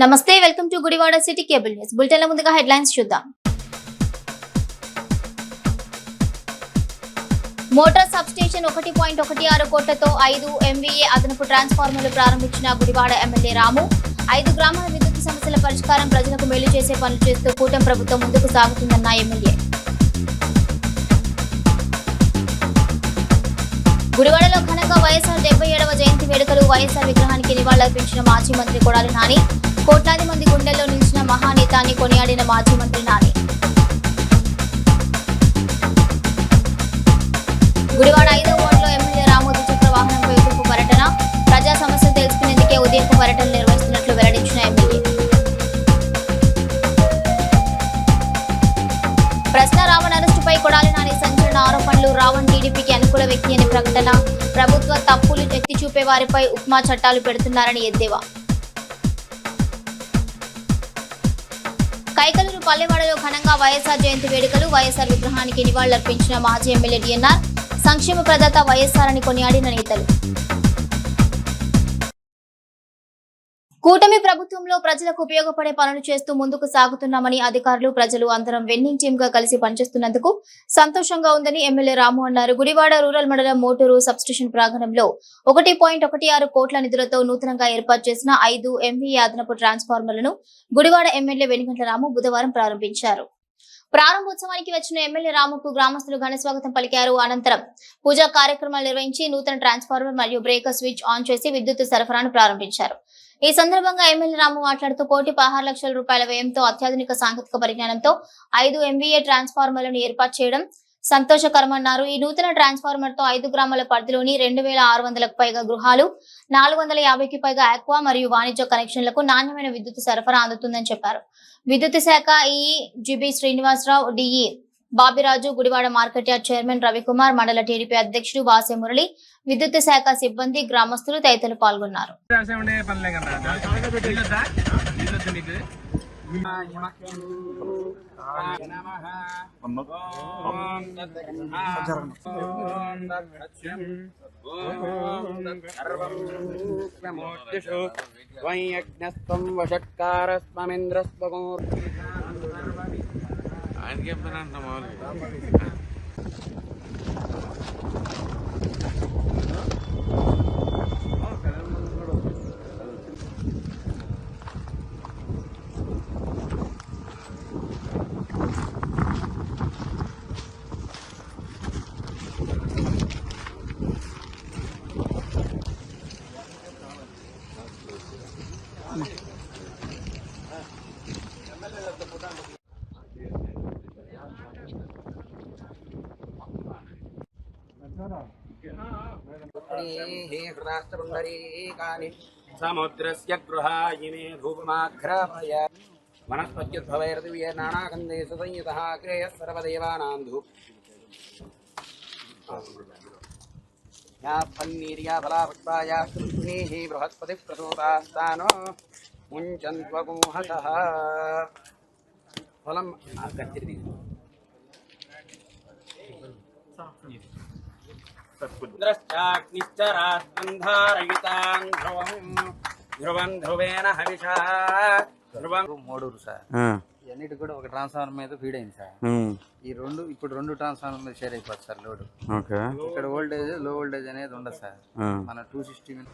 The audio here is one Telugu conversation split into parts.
నమస్తే welcome to Gudivada city cable news bulletin. ముందుగా హెడ్లైన్స్ చూద్దాం. మోటార్ సబ్ స్టేషన్ 1.16 కోట్లతో 5 MVA అదనపు ట్రాన్స్ఫార్మర్లు ప్రారంభించిన గుడివాడ ఎమ్మెల్యే రాము. 5 గ్రామాల విద్యుత్ సమస్యల పరిష్కారం, ప్రజలకు మేలు చేసే పనులు చేస్తూ కూటమి ప్రభుత్వం ముందుకు సాగుతుందన్న ఎమ్మెల్యే. గుడివాడలో ఘనంగా వైఎస్ఆర్ 77వ జయంతి వేడుకలు. వైఎస్ఆర్ విగ్రహానికి నివాళులర్పించిన మాజీ మంత్రి కొడాలి నాని. కోట్లాది మంది గుండెల్లో నిలిచిన మహానేత అని కొనియాడిన మాజీ మంత్రి నాని. గుడివాడ 5వ వార్డులో ఎమ్మెల్యే రాము ద్విచక్ర వాహనంపై ఉదయపు పర్యటన. ప్రజా సమస్యలు తెలుసుకునేందుకే ఉదయపు పర్యటన నిర్వహిస్తున్నట్లు వెల్లడించిన ఎమ్మెల్యే. ప్రశ్న రావణ్ అరెస్టుపై కొడాలి నాని సంచలన ఆరోపణలు. రావణ్ టీడీపీకి అనుకూల వ్యక్తి అని ప్రకటన. ప్రభుత్వ తప్పులు ఎత్తి చూపే వారిపై ఉప్మా చట్టాలు పెడుతున్నారని ఎద్దేవా. కైకలూరు పల్లెవాడలో ఘనంగా వైఎస్ఆర్ జయంతి వేడుకలు. వైఎస్ఆర్ విగ్రహానికి నివాళులర్పించిన మాజీ ఎమ్మెల్యే డిఎన్ఆర్. సంక్షేమ ప్రదాత వైఎస్ఆర్ అని కొనియాడిన నేతలు. కూటమి ప్రభుత్వంలో ప్రజలకు ఉపయోగపడే పనులు చేస్తూ ముందుకు సాగుతున్నామని అధికారులు, ప్రజలు అందరం విన్నింగ్ టీమ్ గా కలిసి పనిచేస్తున్నందుకు సంతోషంగా ఉందని ఎమ్మెల్యే రాము అన్నారు. గుడివాడ రూరల్ మండలం మోటూరు సబ్స్టేషన్ ప్రాంగణంలో 1.16 కోట్ల నిధులతో నూతనంగా ఏర్పాటు చేసిన 5 MVA అదనపు ట్రాన్స్ఫార్మర్లను గుడివాడ ఎమ్మెల్యే వెనుగంట్ల రాము బుధవారం ప్రారంభించారు. ప్రారంభోత్సవానికి వచ్చిన ఎమ్మెల్యే రాముకు గ్రామస్తులు ఘన స్వాగతం పలికారు. అనంతరం పూజా కార్యక్రమాలు నిర్వహించి నూతన ట్రాన్స్ఫార్మర్ మరియు బ్రేకర్ స్విచ్ ఆన్ చేసి విద్యుత్ సరఫరాను ప్రారంభించారు. ఈ సందర్భంగా ఎమ్మెల్యే రాము మాట్లాడుతూ 1,16,00,000 రూపాయల వ్యయంతో అత్యాధునిక సాంకేతిక పరిజ్ఞానంతో 5 MVA ట్రాన్స్ఫార్మర్లను ఏర్పాటు చేయడం సంతోషకరమన్నారు. ఈ నూతన ట్రాన్స్ఫార్మర్ తో 5 గ్రామాల పరిధిలోని 2,600కు పైగా గృహాలు, 450కి పైగా ఆక్వా మరియు వాణిజ్య కనెక్షన్లకు నాణ్యమైన విద్యుత్ సరఫరా అందుతుందని చెప్పారు. విద్యుత్ శాఖ EE GB Srinivasarao, DE Babiraju, Gudivada market yard chairman Ravikumar, మండల టీడీపీ అధ్యక్షుడు వాసే మురళి, విద్యుత్ శాఖ సిబ్బంది, గ్రామస్తులు తదితరులు పాల్గొన్నారు. समुद्रस्य गृहायिने धूपमाघ्रापय वनस्पत्युद्भवैर्दिव्ये नानागन्धेषु संयुतः अग्रेयः सर्वदेवानां धूप या फन्नीर्या फलापुष्पाया कृष्णीः बृहस्पतिः प्रसूतास्तानो मुञ्चन्त्वगुंहसः फलम् आगच्छति ఇంద్రశ్చాగ్నిశ్చరాస్కంధారయితాం ధ్రువం ధ్రువేణ హవిషా ధ్రువం. మోడూరు సార్, ఇవన్నిటి కూడా ఒక ట్రాన్స్ఫార్మర్ మీద ఫీడ్ అయింది సార్. ఈ ఇప్పుడు రెండు ట్రాన్స్ఫార్మర్ మీద షేర్ అయిపోతుంది సార్ లోడ్. ఇక్కడ వోల్టేజ్ లో వోల్టేజ్ అనేది ఉండదు సార్. మన 260 మీద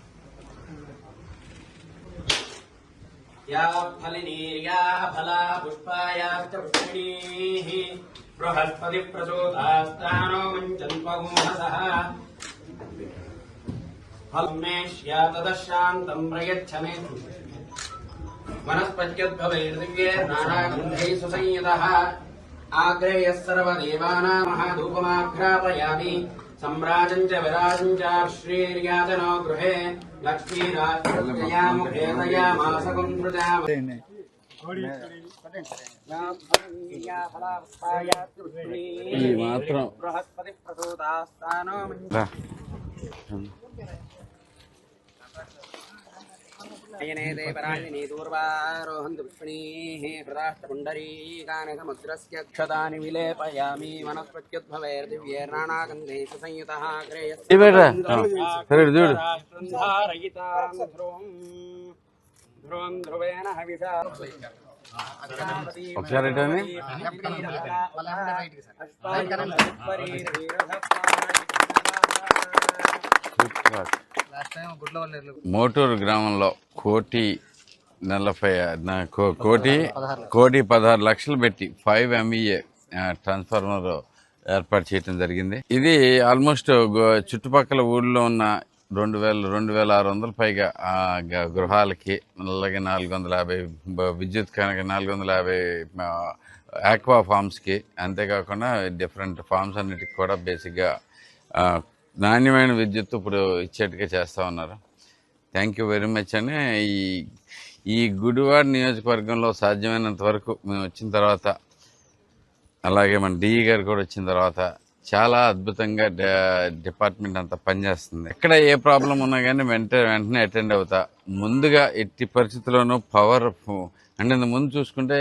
బృహస్పతి ప్రసూతాస్తానో మంచన్వగుంహసః ఫల్మేష్యా తదశాంతం ప్రయచ్చమే వనస్పత్యుద్భవైర్దివ్యే నానాగంధైః సంయుతః ఆగ్రేయः సర్వదేవానాం మహాధూపమాఘ్రాపయామి. सम्राजं च विराजं च श्रीर्यातनो गृहे लक्ष्मीराजमुखे दयामासकं धृजामि. बृहस्पति प्रसूतास्तानो अयने देवराहिनी दूर्वारोहन्तु पुष्पणीः हृदाष्टपुण्डरीकानि समुद्रस्य क्षतानि विलेपयामि. वनस्पत्युद्भवैर्दिव्यैर्नानागन्धैः संयुतः ధ్రువం ధ్రువేణ హవిషా ఒకసారి మోటూరు గ్రామంలో కోటి 16 లక్షలు పెట్టి 5 MVA ట్రాన్స్ఫార్మర్ ఏర్పాటు చేయడం జరిగింది. ఇది ఆల్మోస్ట్ చుట్టుపక్కల ఊళ్ళో ఉన్న 2,600 పైగా గృహాలకి, అలాగే 450 విద్యుత్ కనుక 450 ఆక్వా ఫార్మ్స్కి, అంతేకాకుండా డిఫరెంట్ ఫార్మ్స్ అన్నిటికి కూడా బేసిక్గా నాణ్యమైన విద్యుత్ ఇప్పుడు ఇచ్చేట్టుగా చేస్తూ ఉన్నారు. థ్యాంక్ యూ వెరీ మచ్ అని ఈ గుడివాడ నియోజకవర్గంలో సాధ్యమైనంత వరకు మేము వచ్చిన తర్వాత, అలాగే మన డిఈ గారు కూడా వచ్చిన తర్వాత చాలా అద్భుతంగా డిపార్ట్మెంట్ అంతా పనిచేస్తుంది. ఎక్కడ ఏ ప్రాబ్లం ఉన్నా కానీ వెంటనే అటెండ్ అవుతా. ముందుగా ఎట్టి పరిస్థితుల్లోనూ పవర్ అంటే ముందు చూసుకుంటే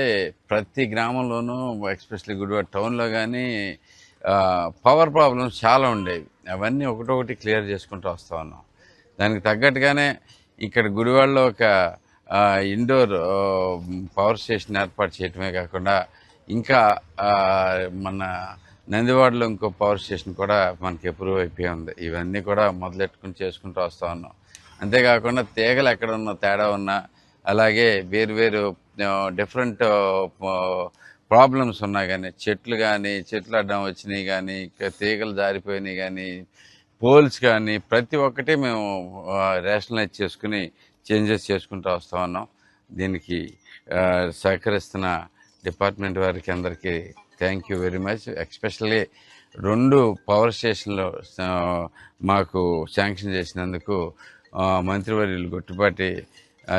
ప్రతి గ్రామంలోనూ, ఎస్పెషల్లీ గుడివాడ టౌన్లో కానీ పవర్ ప్రాబ్లమ్స్ చాలా ఉండేవి. అవన్నీ ఒకటొకటి క్లియర్ చేసుకుంటూ వస్తూ ఉన్నాం. దానికి తగ్గట్టుగానే ఇక్కడ గుడివాడలో ఒక ఇండోర్ పవర్ స్టేషన్ ఏర్పాటు చేయటమే కాకుండా, ఇంకా మన నందివాడలో ఇంకో పవర్ స్టేషన్ కూడా మనకి అప్రూవ్ అయిపోయి ఉంది. ఇవన్నీ కూడా మొదలెట్టుకుని చేసుకుంటూ వస్తూ ఉన్నాం. అంతేకాకుండా తీగలు ఎక్కడ ఉన్న తేడా ఉన్నా, అలాగే వేరు డిఫరెంట్ ప్రాబ్లమ్స్ ఉన్నా కానీ, చెట్లు అడ్డం వచ్చినాయి కానీ, తీగలు జారిపోయినాయి కానీ, పోల్స్ కానీ, ప్రతి ఒక్కటి మేము రేషనలైజ్ చేసుకుని చేంజెస్ చేసుకుంటూ వస్తూ ఉన్నాం. దీనికి సహకరిస్తున్న డిపార్ట్మెంట్ వారికి అందరికీ thank you very much. Especially 2 power స్టేషన్లు మాకు శాంక్షన్ చేసినందుకు మంత్రివర్యులు గొట్టిపాటి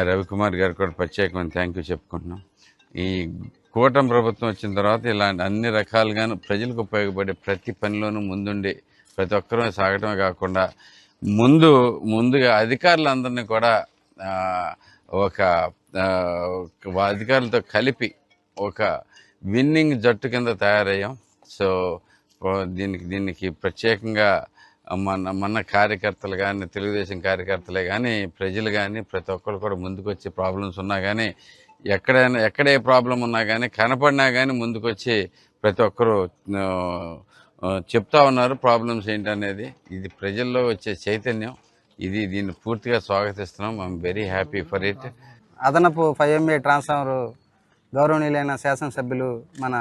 రవికుమార్ గారు కూడా ప్రత్యేకమైన థ్యాంక్ యూ చెప్పుకుంటున్నాం. ఈ కూటమి ప్రభుత్వం వచ్చిన తర్వాత ఇలాంటి అన్ని రకాలుగాను ప్రజలకు ఉపయోగపడే ప్రతి పనిలోనూ ముందుండి ప్రతి ఒక్కరూ సాగటమే కాకుండా, ముందుగా అధికారులందరినీ కూడా అధికారులతో కలిపి ఒక విన్నింగ్ జట్టు కింద తయారయ్యాం. సో దీనికి ప్రత్యేకంగా మన కార్యకర్తలు కానీ, తెలుగుదేశం కార్యకర్తలే కానీ, ప్రజలు కానీ ప్రతి ఒక్కరు కూడా ముందుకు వచ్చి ప్రాబ్లమ్స్ ఉన్నా కానీ, ఎక్కడ ఏ ప్రాబ్లం ఉన్నా కానీ, కనపడినా కానీ ముందుకొచ్చి ప్రతి ఒక్కరూ చెప్తా ఉన్నారు ప్రాబ్లమ్స్ ఏంటనేది. ఇది ప్రజల్లో వచ్చే చైతన్యం. దీన్ని పూర్తిగా స్వాగతిస్తున్నాం. I'm very happy for it. అదనపు 5 MVA ట్రాన్స్ఫార్మర్ గౌరవనీయులైన శాసనసభ్యులు మన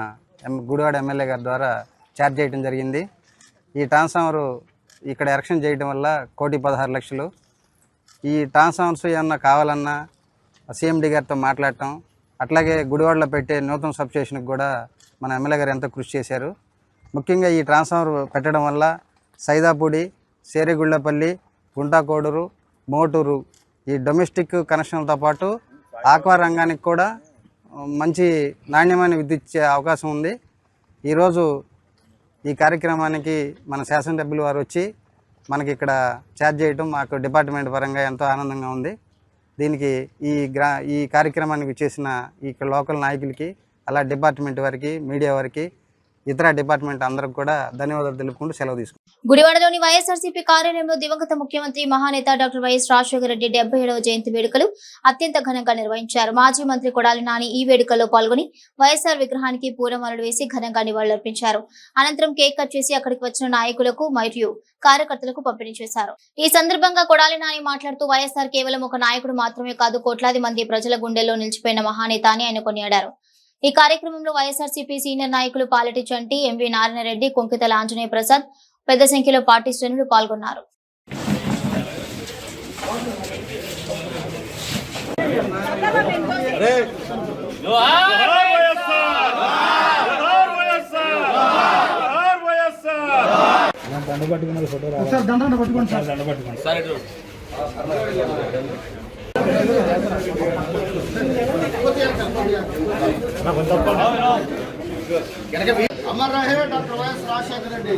గుడివాడ ఎమ్మెల్యే గారి ద్వారా ఛార్జ్ చేయడం జరిగింది. ఈ ట్రాన్స్ఫార్మర్ ఇక్కడ ఎరక్షన్ చేయడం వల్ల 1,16,00,000. ఈ ట్రాన్స్ఫార్మర్స్ ఏమన్నా కావాలన్నా సిఎండి గారితో మాట్లాడటం, అట్లాగే గుడివాడలో పెట్టే నూతన సబ్స్టేషన్కి కూడా మన ఎమ్మెల్యే గారు ఎంతో కృషి చేశారు. ముఖ్యంగా ఈ ట్రాన్స్ఫార్మర్ పెట్టడం వల్ల సైదాపూడి, సేరిగుళ్ళపల్లి, గుంటాకోడూరు, మోటూరు ఈ డొమెస్టిక్ కనెక్షన్లతో పాటు ఆక్వా రంగానికి కూడా మంచి నాణ్యమైన విద్యుత్ ఇచ్చే అవకాశం ఉంది. ఈరోజు ఈ కార్యక్రమానికి మన శాసనసభ్యులు వారు వచ్చి మనకి ఇక్కడ ఛార్జ్ చేయడం మాకు డిపార్ట్మెంట్ పరంగా ఎంతో ఆనందంగా ఉంది. దీనికి ఈ కార్యక్రమానికి చేసిన ఈ లోకల్ నాయకులకి, అలా డిపార్ట్మెంట్ వారికి, మీడియా వారికి, ఇతర డిపార్ట్మెంట్ అందరికి కూడా ధన్యవాదాలు తెలుపుకుంటూ సెలవు తీసుకుంటాం. గుడివాడలోని వైఎస్ఆర్సీపీ కార్యాలయంలో దివంగత ముఖ్యమంత్రి మహానేత డాక్టర్ వైఎస్ రాజశేఖర రెడ్డి 77వ జయంతి వేడుకలు అత్యంత ఘనంగా నిర్వహించారు. మాజీ మంత్రి కొడాలి నాని ఈ వేడుకల్లో పాల్గొని వైఎస్ఆర్ విగ్రహానికి పూలమాలలు వేసి ఘనంగా నివాళులర్పించారు. అనంతరం కేక్ కట్ చేసి అక్కడికి వచ్చిన నాయకులకు మరియు కార్యకర్తలకు పంపిణీ చేశారు. ఈ సందర్భంగా కొడాలి నాని మాట్లాడుతూ వైఎస్ఆర్ కేవలం ఒక నాయకుడు మాత్రమే కాదు, కోట్లాది మంది ప్రజల గుండెల్లో నిలిచిపోయిన మహానేత అని ఆయన కొనియాడారు. ఈ కార్యక్రమంలో వైఎస్ఆర్సీపీ సీనియర్ నాయకులు పాలెటి చంటి, ఎంవి నారాయణరెడ్డి, కొంకితల ఆంజనేయ ప్రసాద్, పెద్ద సంఖ్యలో పార్టీ శ్రేణులు పాల్గొన్నారు. अमर रहे डॉक्टर वाईएस राजशेखर रेड्डी,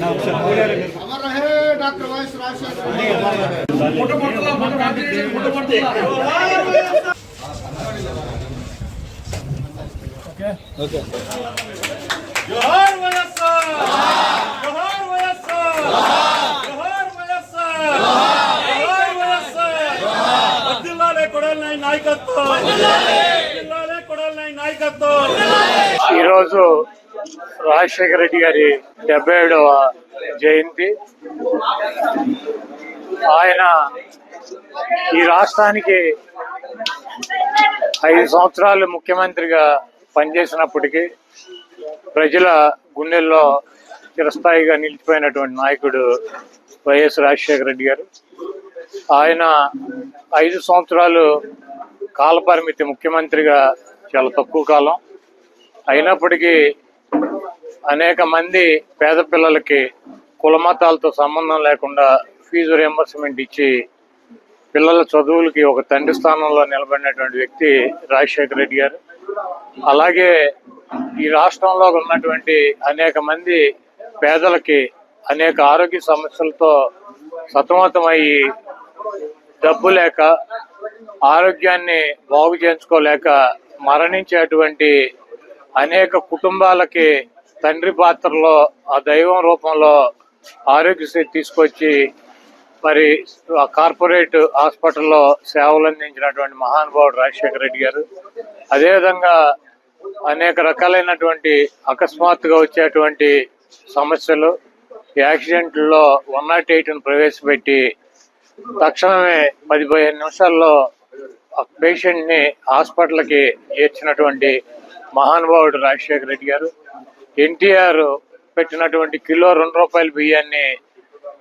अमर रहे डॉक्टर वाईएस राजशेखर रेड्डी। जोहार వైఎస్ఆర్, जोहार వైఎస్ఆర్, जोहार వైఎస్ఆర్, जोहार వైఎస్ఆర్. వర్ధిల్లాలే కొడాలి నాయకత్వం. ఈరోజు రాజశేఖర రెడ్డి గారి 77వ జయంతి. ఆయన ఈ రాష్ట్రానికి 5 సంవత్సరాలు ముఖ్యమంత్రిగా పనిచేసినప్పటికీ ప్రజల గుండెల్లో చిరస్థాయిగా నిలిచిపోయినటువంటి నాయకుడు వైఎస్ రాజశేఖర రెడ్డి గారు. ఆయన 5 సంవత్సరాలు కాలపరిమితి ముఖ్యమంత్రిగా చాలా తక్కువ కాలం అయినప్పటికీ అనేక మంది పేద పిల్లలకి కులమతాలతో సంబంధం లేకుండా ఫీజు రియంబర్స్మెంట్ ఇచ్చి పిల్లల చదువులకి ఒక తండ్రి స్థానంలో నిలబడినటువంటి వ్యక్తి రాజశేఖర రెడ్డి గారు. అలాగే ఈ రాష్ట్రంలో ఉన్నటువంటి అనేక మంది పేదలకి అనేక ఆరోగ్య సమస్యలతో సతమతమయ్యి డబ్బు లేక ఆరోగ్యాన్ని బాగు చేయించుకోలేక మరణించేటువంటి అనేక కుటుంబాలకి తండ్రి పాత్రలో ఆ దైవం రూపంలో ఆరోగ్యశ్రీ తీసుకొచ్చి మరి ఆ కార్పొరేట్ హాస్పిటల్లో సేవలు అందించినటువంటి మహానుభావుడు రాజశేఖర రెడ్డి గారు. అదేవిధంగా అనేక రకాలైనటువంటి అకస్మాత్తుగా వచ్చేటువంటి సమస్యలు, యాక్సిడెంట్లలో 108ను ప్రవేశపెట్టి తక్షణమే 10-15 నిమిషాల్లో పేషెంట్ని హాస్పిటల్కి చేర్చినటువంటి మహానుభావుడు రాజశేఖర రెడ్డి గారు. ఎన్టీఆర్ పెట్టినటువంటి కిలో ₹2 బియ్యాన్ని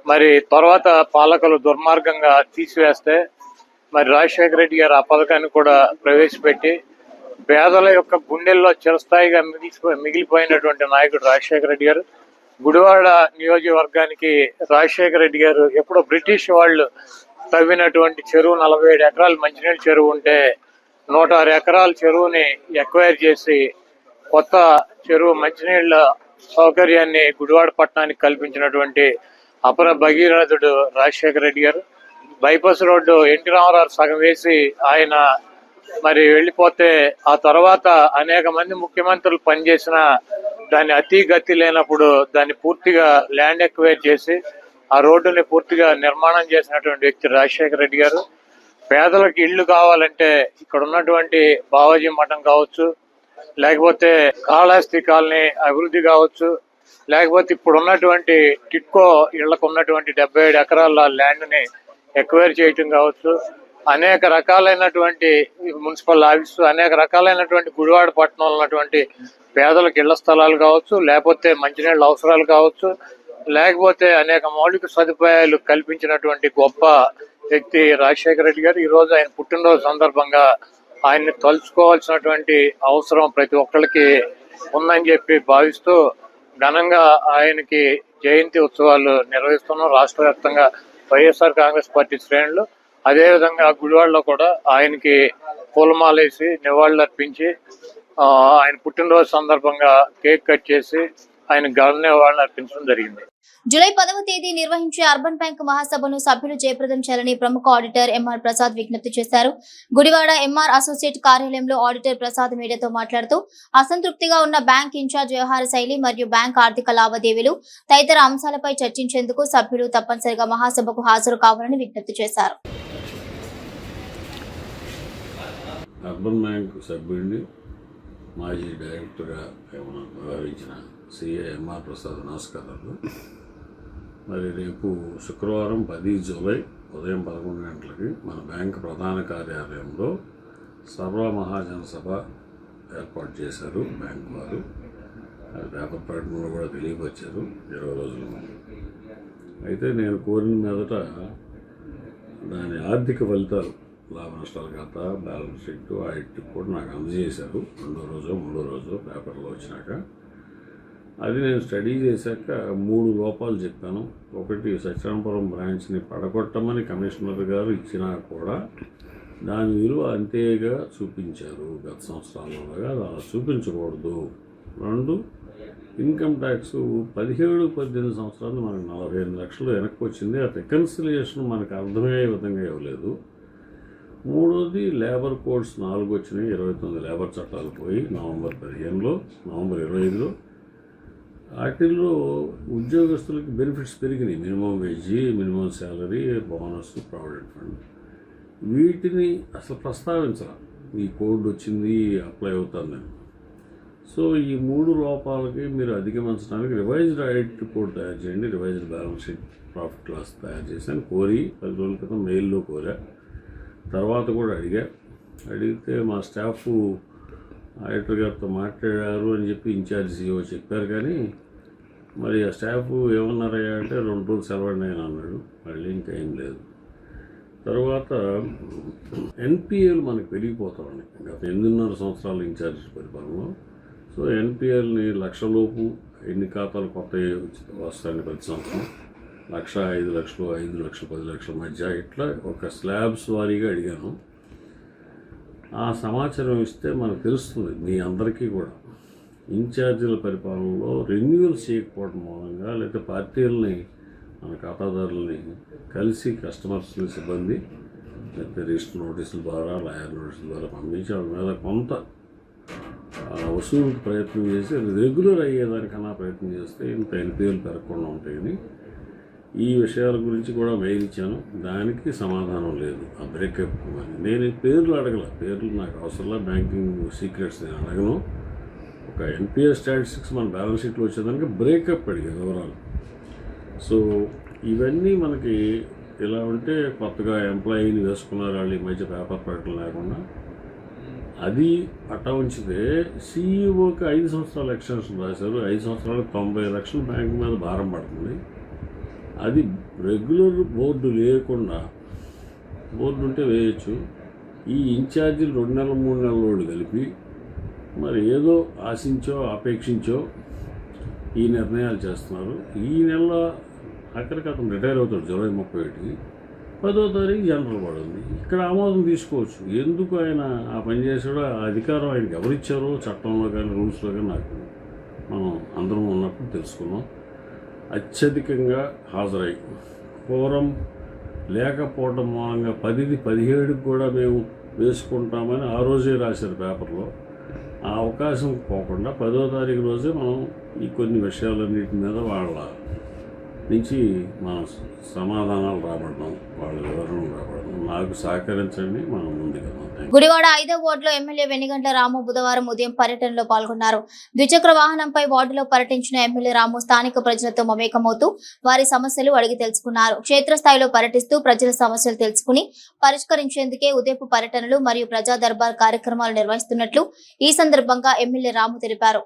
మరి తర్వాత పాలకులు దుర్మార్గంగా తీసివేస్తే మరి రాజశేఖర రెడ్డి గారు ఆ పథకాన్ని కూడా ప్రవేశపెట్టి పేదల యొక్క గుండెల్లో చిరస్థాయిగా మిగిలిపోయినటువంటి నాయకుడు రాజశేఖర రెడ్డి గారు. గుడివాడ నియోజకవర్గానికి రాజశేఖర రెడ్డి గారు ఎప్పుడో బ్రిటిష్ వాళ్ళు తవ్వినటువంటి చెరువు 47 ఎకరాలు మంచినీళ్ళ చెరువు ఉంటే 106 ఎకరాల చెరువుని ఎక్వైర్ చేసి కొత్త చెరువు మంచినీళ్ళ సౌకర్యాన్ని గుడివాడ పట్టణానికి కల్పించినటువంటి అపర భగీరథుడు రాజశేఖర రెడ్డి గారు. బైపాస్ రోడ్డు ఎన్టీ రామారావు సగం వేసి ఆయన మరి వెళ్ళిపోతే ఆ తర్వాత అనేక మంది ముఖ్యమంత్రులు పనిచేసిన దాన్ని అతి గతి లేనప్పుడు దాన్ని పూర్తిగా ల్యాండ్ ఎక్వైర్ చేసి ఆ రోడ్డుని పూర్తిగా నిర్మాణం చేసినటువంటి వ్యక్తి రాజశేఖర రెడ్డి గారు. పేదలకు ఇళ్లు కావాలంటే ఇక్కడ ఉన్నటువంటి బావాజీ మఠం కావచ్చు, లేకపోతే కాళహస్తి కాలనీ అభివృద్ధి కావచ్చు, లేకపోతే ఇప్పుడు ఉన్నటువంటి టిట్కో ఇళ్లకు ఉన్నటువంటి 77 ఎకరాల ల్యాండ్ని ఎక్వైర్ చేయటం కావచ్చు, అనేక రకాలైనటువంటి మున్సిపల్ ఆఫీసు, అనేక రకాలైనటువంటి గుడివాడ పట్టణంలో ఉన్నటువంటి పేదలకు ఇళ్ల స్థలాలు కావచ్చు, లేకపోతే మంచినీళ్ళ అవసరాలు కావచ్చు, లేకపోతే అనేక మౌలిక సదుపాయాలు కల్పించినటువంటి గొప్ప వ్యక్తి రాజశేఖర రెడ్డి గారు. ఈరోజు ఆయన పుట్టినరోజు సందర్భంగా ఆయన్ని తలుచుకోవాల్సినటువంటి అవసరం ప్రతి ఒక్కరికి ఉందని చెప్పి భావిస్తూ ఘనంగా ఆయనకి జయంతి ఉత్సవాలు నిర్వహిస్తున్నాం రాష్ట్ర వ్యాప్తంగా వైఎస్ఆర్ కాంగ్రెస్ పార్టీ శ్రేణులు. అదేవిధంగా గుడివాడలో కూడా ఆయనకి పూలమాలేసి నివాళులు అర్పించి ఆయన పుట్టినరోజు సందర్భంగా కేక్ కట్ చేసి ఆయన ఘన నివాళులు అర్పించడం జరిగింది. జూలై 10వ తేదీ నిర్వహించే అర్బన్ బ్యాంక్ మహాసభను సభ్యులు జయప్రదం చేయాలని ప్రముఖ ఆడిటర్ ఎంఆర్ ప్రసాద్ విజ్ఞప్తి చేశారు. గుడివాడ ఎంఆర్ అసోసియేట్ కార్యాలయంలో ఆడిటర్ ప్రసాద్ మీడియాతో మాట్లాడుతూ అసంతృప్తిగా ఉన్న బ్యాంక్ ఇన్ఛార్జ్ వ్యవహార శైలి మరియు బ్యాంక్ ఆర్థిక లావాదేవీలు తదితర అంశాలపై చర్చించేందుకు సభ్యులు తప్పనిసరిగా మహాసభకు హాజరు కావాలని విజ్ఞప్తి చేశారు. అర్బన్ బ్యాంక్ సభ్యుడిని మాజీ డైరెక్టర్గా వ్యవహరించిన సిఏ ఎంఆర్ ప్రసాద్ నమస్కారాలు. మరి రేపు శుక్రవారం 10 జూలై ఉదయం 11 గంటలకి మన బ్యాంక్ ప్రధాన కార్యాలయంలో సర్వ మహాజన సభ ఏర్పాటు చేశారు బ్యాంక్ వారు. పేపర్ ప్రకటనలో కూడా తెలియపరిచారు 20 రోజుల ముందు. అయితే నేను కోరిన మీదట దాని ఆర్థిక ఫలితాలు, లాభ నష్టాల ఖాతా, బ్యాలెన్స్ షీట్, ఆడిట్ కూడా నాకు అందజేశారు. 2వ రోజు 3వ రోజు పేపర్లో వచ్చినాక అది నేను స్టడీ చేశాక 3 లోపాలు చెప్పాను. ఒకటి, సత్యనారాయణపురం బ్రాంచ్ని పడగొట్టమని కమిషనర్ గారు ఇచ్చినా కూడా దాని విలువ అంతేగా చూపించారు. గత సంవత్సరాలుగా అలా చూపించకూడదు. 2, ఇన్కమ్ ట్యాక్స్ 17-18 సంవత్సరాలు మనకు 45 లక్షలు వెనక్కి వచ్చింది. ఆ రికన్సిలియేషన్ మనకు అర్థమయ్యే విధంగా ఇవ్వలేదు. 3వది, లేబర్ కోడ్స్ 4 వచ్చినాయి. 29 లేబర్ చట్టాలు పోయి నవంబర్ 15లో, నవంబర్ 25లో వాటిల్లో ఉద్యోగస్తులకి బెనిఫిట్స్ పెరిగినాయి. Minimum wage, minimum salary, bonus, provident fund. వీటిని అసలు ప్రస్తావించాలి. ఈ కోడ్ వచ్చింది, అప్లై అవుతుందని. సో ఈ 3 లోపాలకి మీరు అధిగమించడానికి రివైజ్డ్ ఆడిట్ రిపోర్ట్ తయారు చేయండి, revised balance sheet profit loss తయారు చేశాను కోరి 10 రోజుల క్రితం మెయిల్లో కోరా. తర్వాత కూడా అడిగితే మా స్టాఫ్ ఆడిటర్ గారితో మాట్లాడారు అని చెప్పి ఇన్ఛార్జ్ CEO చెప్పారు. కానీ మరి ఆ స్టాఫ్ ఏమన్నారయ్యా అంటే 2 రోజులు సెలవుని అన్నాడు. మళ్ళీ ఇంకా ఏం లేదు. తర్వాత NPAలు మనకు పెరిగిపోతా ఉన్నాయి. గత 8.5 సంవత్సరాల ఇన్ఛార్జ్ పరిపాలనలో. సో NPAలని 1,00,000 లోపు ఎన్ని ఖాతాలు కొత్త వస్తాయని ప్రతి సంవత్సరం 1,00,000, 5,00,000, 5,00,000, 10,00,000 మధ్య ఇట్లా ఒక స్లాబ్స్ వారీగా అడిగాను. ఆ సమాచారం ఇస్తే మనకు తెలుస్తుంది మీ అందరికీ కూడా. ఇన్ఛార్జీల పరిపాలనలో రెన్యూవల్స్ చేయకపోవడం మూలంగా లేకపోతే పార్టీలని మన ఖాతాదారులని కలిసి కస్టమర్స్ని సిబ్బంది లేకపోతే రిజిస్టర్ నోటీసుల ద్వారా లాయర్ నోటీసుల ద్వారా పంపించి వాళ్ళ మీద కొంత వసూలుకు ప్రయత్నం చేసి రెగ్యులర్ అయ్యేదానికన్నా ప్రయత్నం చేస్తే ఇంత NPAలు పెరగకుండా ఉంటాయని ఈ విషయాల గురించి కూడా మెయిల్ ఇచ్చాను. దానికి సమాధానం లేదు. ఆ బ్రేకప్ అని నేను పేర్లు అడగల, పేర్లు నాకు అవసరంలా, బ్యాంకింగ్ సీక్రెట్స్ నేను అడగను. ఒక NPA స్టాటిస్టిక్స్ మన బ్యాలెన్స్ షీట్లో వచ్చేదానికి బ్రేకప్ అడిగా వివరాలు. సో ఇవన్నీ మనకి ఇలా ఉంటే కొత్తగా ఎంప్లాయీని వేసుకున్నారు వాళ్ళు ఈ మధ్య పేపర్ ప్రకటన లేకుండా. అది అట్టా ఉంచితే CEOకి 5 సంవత్సరాల ఎక్స్టెన్షన్ రాశారు. 5 సంవత్సరాలకు 90 లక్షలు బ్యాంకు మీద భారం పడుతుంది. అది రెగ్యులర్ బోర్డు లేకుండా, బోర్డు ఉంటే వేయచ్చు. ఈ ఇన్ఛార్జీలు 2 నెలలు 3 నెలలు కలిపి మరి ఏదో ఆశించో అపేక్షించో ఈ నిర్ణయాలు చేస్తున్నారు. ఈ నెల ఆఖరికి అతను రిటైర్ అవుతాడు జూలై 31కి. 10వ తారీఖు జనరల్ పడుంది. ఇక్కడ ఆమోదం తీసుకోవచ్చు. ఎందుకు ఆయన ఆ పని చేసాడో ఆ అధికారం ఆయనకి ఎవరిచ్చారో చట్టంలో కానీ రూల్స్లో కానీ నాకు మనం అందరం ఉన్నప్పుడు తెలుసుకున్నాం. అత్యధికంగా హాజరై కోరం లేకపోవడం మూలంగా 10ది 17కి కూడా మేము వేసుకుంటామని ఆ రోజే రాశారు పేపర్లో. ఆ అవకాశం పోకుండా 10వ తారీఖు రోజే మనం ఈ కొన్ని విషయాలన్నిటి మీద వాళ్ళ నుంచి మనం సమాధానాలు రాబడడం, వాళ్ళ వివరణలు రాబడడం. నాకు సహకరించండి, మనం ముందుకెళ్దాం. గుడివాడ 5వ వార్డులో ఎమ్మెల్యే వెనిగండ్ల రాము బుధవారం ఉదయం పర్యటనలో పాల్గొన్నారు. ద్విచక్ర వాహనంపై వార్డులో పర్యటించిన ఎమ్మెల్యే రాము స్థానిక ప్రజలతో మమేకమవుతూ వారి సమస్యలు అడిగి తెలుసుకున్నారు. క్షేత్రస్థాయిలో పర్యటిస్తూ ప్రజల సమస్యలు తెలుసుకుని పరిష్కరించేందుకే ఉదయపు పర్యటనలు మరియు ప్రజా దర్బార్ కార్యక్రమాలు నిర్వహిస్తున్నట్లు ఈ సందర్భంగా ఎమ్మెల్యే రాము తెలిపారు.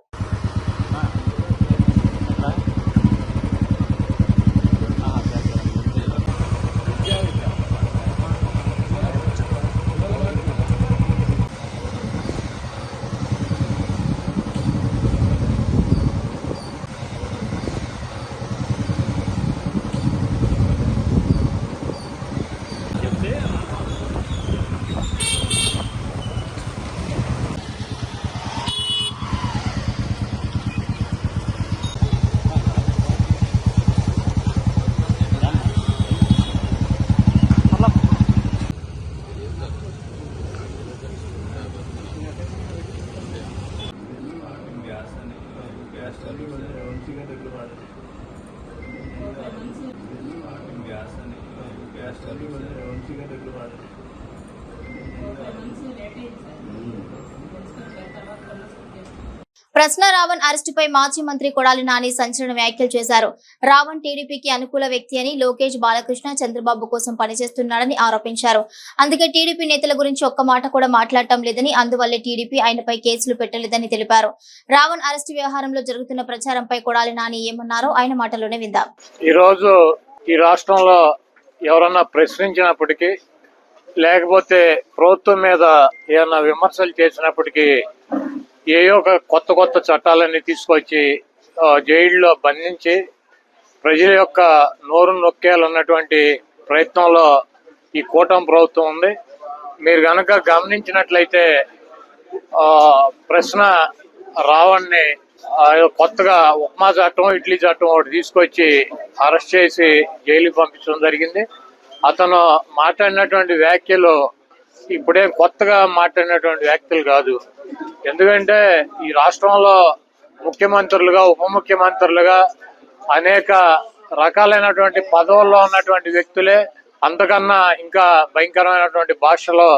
ప్రశ్న రావణ్ అరెస్టుపై మాజీ మంత్రి కొడాలి నాని సంచలన వ్యాఖ్యలు చేశారు. రావణ్ టీడీపీకి అనుకూల వ్యక్తి అని, లోకేష్, బాలకృష్ణ, చంద్రబాబు కోసం పనిచేస్తున్నాడని ఆరోపించారు. అందుకే టీడీపీ నేతల గురించి ఒక్క మాట కూడా మాట్లాడటం లేదని, అందువల్లే టీడీపీ ఆయనపై కేసులు పెట్టలేదని తెలిపారు. రావణ్ అరెస్టు వ్యవహారంలో జరుగుతున్న ప్రచారంపై కొడాలి నాని ఏమన్నారో ఆయన మాటలోనే విందాం. ఈ రోజు ఈ రాష్ట్రంలో ఎవరన్నా ప్రశ్నించినప్పటికీ లేకపోతే ప్రభుత్వం మీద ఏమన్నా విమర్శలు చేసినప్పటికీ ఏయో కొత్త కొత్త చట్టాలన్నీ తీసుకొచ్చి జైల్లో బంధించి ప్రజల యొక్క నోరు నొక్కేయాలన్నటువంటి ప్రయత్నంలో ఈ కూటమి ప్రభుత్వం ఉంది. మీరు కనుక గమనించినట్లయితే ప్రశ్న రావణ్ణి కొత్తగా ఉప్మా చట్టం, ఇడ్లీ చట్టం ఒకటి తీసుకొచ్చి అరెస్ట్ చేసి జైలుకి పంపించడం జరిగింది. అతను మాట్లాడినటువంటి వ్యాఖ్యలు ఇప్పుడేం కొత్తగా మాట్లాడినటువంటి వ్యాఖ్యలు కాదు. ఎందుకంటే ఈ రాష్ట్రంలో ముఖ్యమంత్రులుగా, ఉప ముఖ్యమంత్రులుగా అనేక రకాలైనటువంటి పదవుల్లో ఉన్నటువంటి వ్యక్తులే అంతకన్నా ఇంకా భయంకరమైనటువంటి భాషలో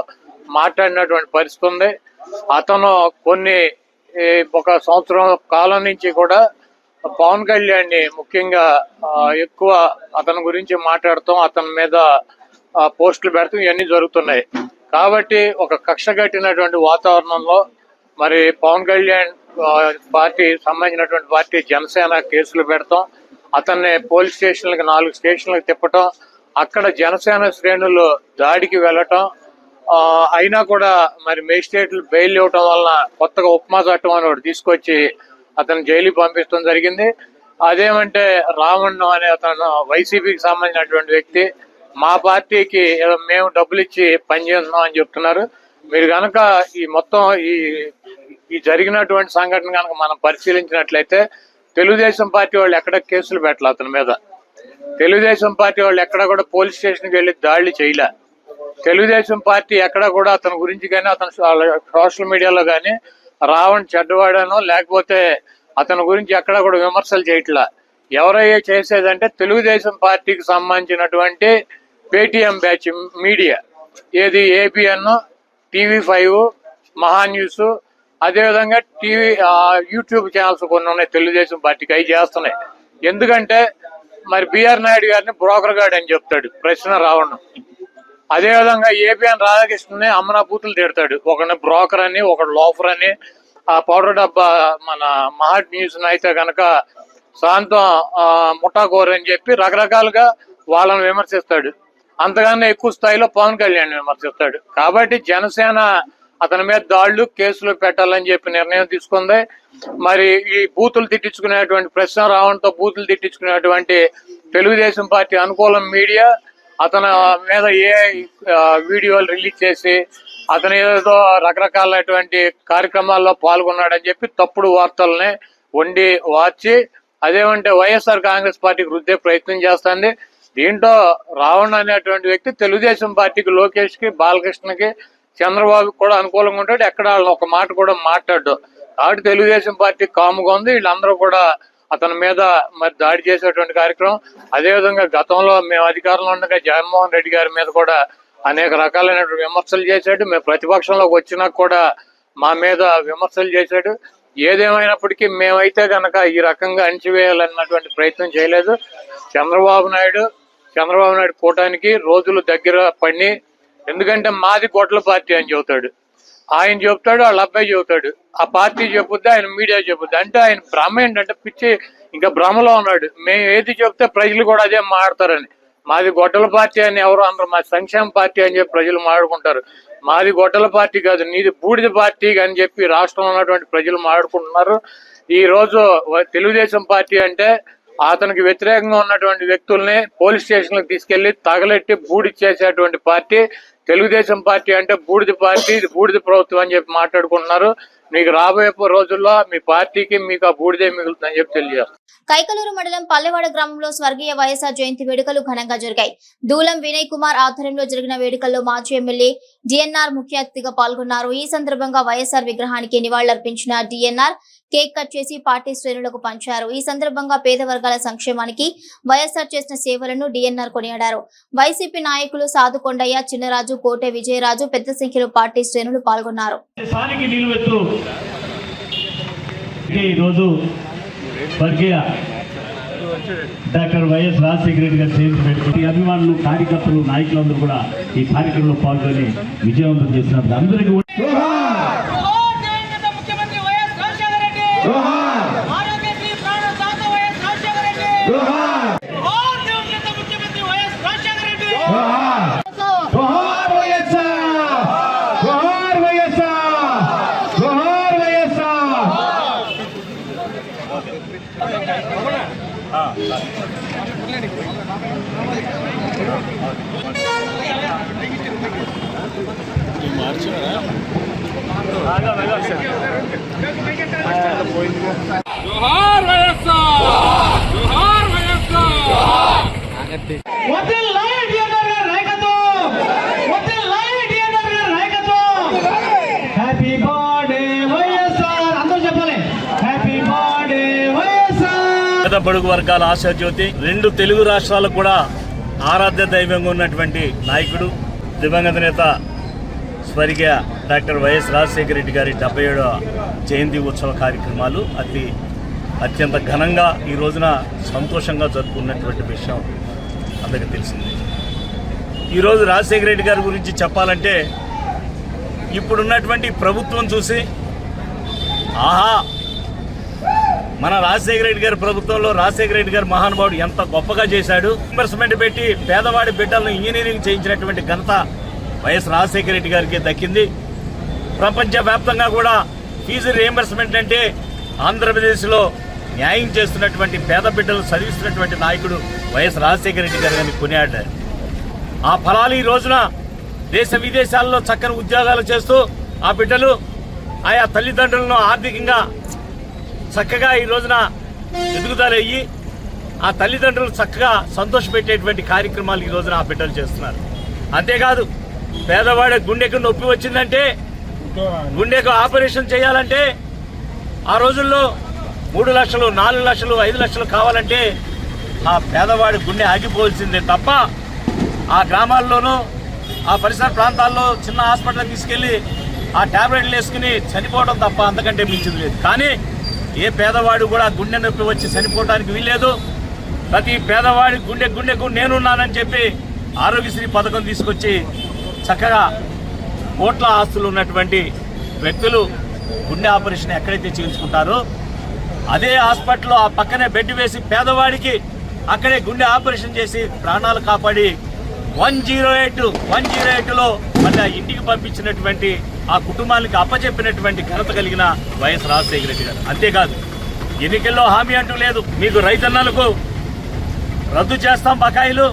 మాట్లాడినటువంటి పరిస్థితి ఉంది. అతను కొన్ని ఒక సంవత్సరం కాలం నుంచి కూడా పవన్ కళ్యాణ్ ముఖ్యంగా ఎక్కువ అతని గురించి మాట్లాడతాం, అతని మీద పోస్టులు పెడతాం, ఇవన్నీ జరుగుతున్నాయి. కాబట్టి ఒక కక్ష కట్టినటువంటి వాతావరణంలో మరి పవన్ కళ్యాణ్ పార్టీ సంబంధించినటువంటి పార్టీ జనసేన కేసులు పెడతాం, అతన్ని పోలీస్ స్టేషన్లకు 4 స్టేషన్లకు తిప్పటం, అక్కడ జనసేన శ్రేణులు దాడికి వెళ్ళటం, అయినా కూడా మరి మేజిస్ట్రేట్లు బెయిల్ ఇవ్వటం వలన కొత్తగా ఉపమా చట్టం అని ఒకటి తీసుకొచ్చి అతను జైలుకి పంపించడం జరిగింది. అదేమంటే రావణ్ అనే అతను వైసీపీకి సంబంధించినటువంటి వ్యక్తి మా పార్టీకి మేము డబ్బులు ఇచ్చి పనిచేస్తున్నాం అని చెప్తున్నారు. మీరు కనుక ఈ మొత్తం ఈ జరిగినటువంటి సంఘటన కనుక మనం పరిశీలించినట్లయితే తెలుగుదేశం పార్టీ వాళ్ళు ఎక్కడ కేసులు పెట్టలే అతని మీద, తెలుగుదేశం పార్టీ వాళ్ళు ఎక్కడ కూడా పోలీస్ స్టేషన్కి వెళ్ళి దాడులు చేయలే, తెలుగుదేశం పార్టీ ఎక్కడ కూడా అతని గురించి కానీ అతను సోషల్ మీడియాలో కానీ రావణ్ చెడ్డవాడనో లేకపోతే అతని గురించి ఎక్కడ కూడా విమర్శలు చేయట్లా. ఎవరయ్యే చేసేదంటే తెలుగుదేశం పార్టీకి సంబంధించినటువంటి పేటీఎం బ్యాచ్ మీడియా, ఏది ఏబిఎన్, TV5, మహా న్యూస్, అదేవిధంగా యూట్యూబ్ ఛానల్స్ కొన్ని ఉన్నాయి తెలుగుదేశం పార్టీకి, అవి చేస్తున్నాయి. ఎందుకంటే మరి బిఆర్ నాయుడు గారిని బ్రోకర్ గార్డ్ అని చెప్తాడు ప్రశ్న రావణ్. అదేవిధంగా ఏబిఎన్ రాధాకృష్ణని అమ్మనా బూతులు తిడతాడు, ఒకరిని బ్రోకర్ అని, ఒకడు లోఫర్ అని. ఆ పౌడర్ డబ్బా మన మహా న్యూస్ అయితే కనుక శాంతం ముఠాకోర్ అని చెప్పి రకరకాలుగా వాళ్ళని విమర్శిస్తాడు. అంతకన్నా ఎక్కువ స్థాయిలో పవన్ కళ్యాణ్ విమర్శిస్తాడు. కాబట్టి జనసేన అతని మీద దాడులు కేసులు పెట్టాలని చెప్పి నిర్ణయం తీసుకుంది. మరి ఈ బూతులు తిట్టించుకునేటువంటి ప్రశ్న రావడంతో బూతులు తిట్టించుకునేటువంటి తెలుగుదేశం పార్టీ అనుకూలం మీడియా అతని మీద వీడియోలు రిలీజ్ చేసి అతను ఏదో రకరకాలైనటువంటి కార్యక్రమాల్లో పాల్గొన్నాడని చెప్పి తప్పుడు వార్తల్ని వండి వార్చి అదేమంటే వైఎస్ఆర్ కాంగ్రెస్ పార్టీకి రుద్దే ప్రయత్నం చేస్తుంది. దీంట్లో రావణ్ అనేటువంటి వ్యక్తి తెలుగుదేశం పార్టీకి, లోకేష్ కి, బాలకృష్ణకి, చంద్రబాబుకి కూడా అనుకూలంగా ఉంటాడు. ఎక్కడ వాళ్ళని ఒక మాట కూడా మాట్లాడు. కాబట్టి తెలుగుదేశం పార్టీ కాముగా ఉంది. వీళ్ళందరూ కూడా అతని మీద మరి దాడి చేసేటువంటి కార్యక్రమం. అదేవిధంగా గతంలో మేము అధికారంలో ఉండగా జగన్మోహన్ రెడ్డి గారి మీద కూడా అనేక రకాలైనటువంటి విమర్శలు చేశాడు. మేము ప్రతిపక్షంలోకి వచ్చినా కూడా మా మీద విమర్శలు చేశాడు. ఏదేమైనప్పటికీ మేమైతే కనుక ఈ రకంగా అణిచివేయాలన్నటువంటి ప్రయత్నం చేయలేదు. చంద్రబాబు నాయుడు కూటానికి రోజులు దగ్గర పడి, ఎందుకంటే మాది గొడ్ల పార్టీ అని చెబుతాడు, ఆయన చెబుతాడు, వాళ్ళ అబ్బాయి చెబుతాడు, ఆ పార్టీ చెబుద్ది, ఆయన మీడియా చెబుద్ది. అంటే ఆయన భ్రమ ఏంటంటే పిచ్చి, ఇంకా భ్రమలో ఉన్నాడు. మేము ఏది చెప్తే ప్రజలు కూడా అదే మాట్లాడతారని. మాది గొడ్డల పార్టీ అని ఎవరు అందరూ, మా సంక్షేమ పార్టీ అని చెప్పి ప్రజలు మాట్లాడుకుంటారు. మాది గొడ్డల పార్టీ కాదు, నీది బూడిద పార్టీ అని చెప్పి రాష్ట్రంలో ఉన్నటువంటి ప్రజలు మాట్లాడుకుంటున్నారు. ఈ రోజు తెలుగుదేశం పార్టీ అంటే అతనికి వ్యతిరేకంగా ఉన్నటువంటి వ్యక్తుల్ని పోలీస్ స్టేషన్లకు తీసుకెళ్లి తగలెట్టి బూడిద చేసేటువంటి పార్టీ తెలుగుదేశం పార్టీ. అంటే బూడిద పార్టీ, ఇది బూడిద ప్రభుత్వం అని చెప్పి మాట్లాడుకుంటున్నారు. మీకు రాబోయే రోజుల్లో మీ పార్టీకి మీకు ఆ బూడిదే మిగులుతుందని చెప్పి తెలియజేస్తారు. కైకలూరు మండలం పల్లెవాడ గ్రామంలో స్వర్గీయ వైఎస్ఆర్ జయంతి వేడుకలు ఘనంగా జరిగాయి. దూలం వినయ్ కుమార్ ఆధ్వర్యంలో జరిగిన వేడుకల్లో మాజీ ఎమ్మెల్యే డిఎన్ఆర్ ముఖ్య అతిథిగా పాల్గొన్నారు. ఈ సందర్భంగా వైఎస్ఆర్ విగ్రహానికి నివాళులర్పించిన డిఎన్ఆర్ కేక్ కట్ చేసి పార్టీ శ్రేణులకు పంచారు. ఈ సందర్భంగా పేద వర్గాల సంక్షేమానికి వైఎస్ఆర్ చేసిన సేవలను డిఎన్ఆర్ కొనియాడారు. వైసీపీ నాయకులు సాదుకొండయ్య, చిన్నరాజు, కోటె విజయరాజు పెద్ద సంఖ్యలో పార్టీ శ్రేణులు పాల్గొన్నారు. డాక్టర్ వైఎస్ రాజశేఖర రెడ్డి గారు జయంతి పెట్టుకుని అభిమానులు, కార్యకర్తలు, నాయకులందరూ కూడా ఈ కార్యక్రమంలో పాల్గొని విజయవంతం చేసినప్పుడు అందరికీ బడుగు వర్గాల ఆశాజ్యోతి, 2 తెలుగు రాష్ట్రాలకు కూడా ఆరాధ్య దైవంగా ఉన్నటువంటి నాయకుడు, దివంగత నేత స్వర్గీయ డాక్టర్ వైఎస్ రాజశేఖర రెడ్డి గారి 77వ జయంతి ఉత్సవ కార్యక్రమాలు అత్యంత ఘనంగా ఈ రోజున సంతోషంగా జరుపుకున్నటువంటి విషయం అందరికీ తెలిసింది. ఈరోజు రాజశేఖర రెడ్డి గారి గురించి చెప్పాలంటే ఇప్పుడున్నటువంటి ప్రభుత్వం చూసి ఆహా, మన రాజశేఖర రెడ్డి గారి ప్రభుత్వంలో రాజశేఖర రెడ్డి గారు మహానుభావుడు ఎంత గొప్పగా చేశాడు, ఇన్వెస్ట్మెంట్ పెట్టి పేదవాడి బిడ్డలను ఇంజనీరింగ్ చేయించినటువంటి ఘనత వైఎస్ రాజశేఖర రెడ్డి గారికి దక్కింది. ప్రపంచవ్యాప్తంగా కూడా ఫీజు రియంబర్స్మెంట్ అంటే ఆంధ్రప్రదేశ్లో న్యాయం చేస్తున్నటువంటి పేద బిడ్డలు చదివిస్తున్నటువంటి నాయకుడు వైఎస్ రాజశేఖర రెడ్డి గారు అని కొనియాడారు. ఆ ఫలాలు ఈ రోజున దేశ విదేశాల్లో చక్కని ఉద్యోగాలు చేస్తూ ఆ బిడ్డలు ఆయా తల్లిదండ్రులను ఆర్థికంగా చక్కగా ఈ రోజున ఎదుగుదలయ్యి ఆ తల్లిదండ్రులు చక్కగా సంతోషపెట్టేటువంటి కార్యక్రమాలు ఈ రోజున ఆ బిడ్డలు చేస్తున్నారు. అంతేకాదు పేదవాడి గుండెకు నొప్పి వచ్చిందంటే, గుండెకు ఆపరేషన్ చేయాలంటే ఆ రోజుల్లో 3 లక్షలు 4 లక్షలు 5 లక్షలు కావాలంటే ఆ పేదవాడి గుండె ఆగిపోవాల్సిందే తప్ప ఆ గ్రామాల్లోనూ ఆ పరిసర ప్రాంతాల్లో చిన్న హాస్పిటల్కి తీసుకెళ్ళి ఆ ట్యాబ్లెట్లు వేసుకుని చనిపోవడం తప్ప అంతకంటే మించింది లేదు. కానీ ఏ పేదవాడు కూడా గుండె నొప్పి వచ్చి చనిపోవడానికి వీల్లేదు. ప్రతి పేదవాడి గుండెకు నేనున్నానని చెప్పి ఆరోగ్యశ్రీ పథకం తీసుకొచ్చి చక్కగా కోట్ల ఆస్తులు ఉన్నటువంటి వ్యక్తులు గుండె ఆపరేషన్ ఎక్కడైతే చేయించుకుంటారో అదే హాస్పిటల్లో ఆ పక్కనే బెడ్ వేసి పేదవాడికి అక్కడే గుండె ఆపరేషన్ చేసి ప్రాణాలు కాపాడి 108లో మన ఇంటికి పంపించినటువంటి ఆ కుటుంబానికి అప్పచెప్పినటువంటి ఘనత కలిగిన వైఎస్ రాజశేఖర రెడ్డి గారు. అంతేకాదు ఎన్నికల్లో హామీ అంటూ లేదు. మీకు రైతన్నలకు రద్దు చేస్తాం బకాయిలు,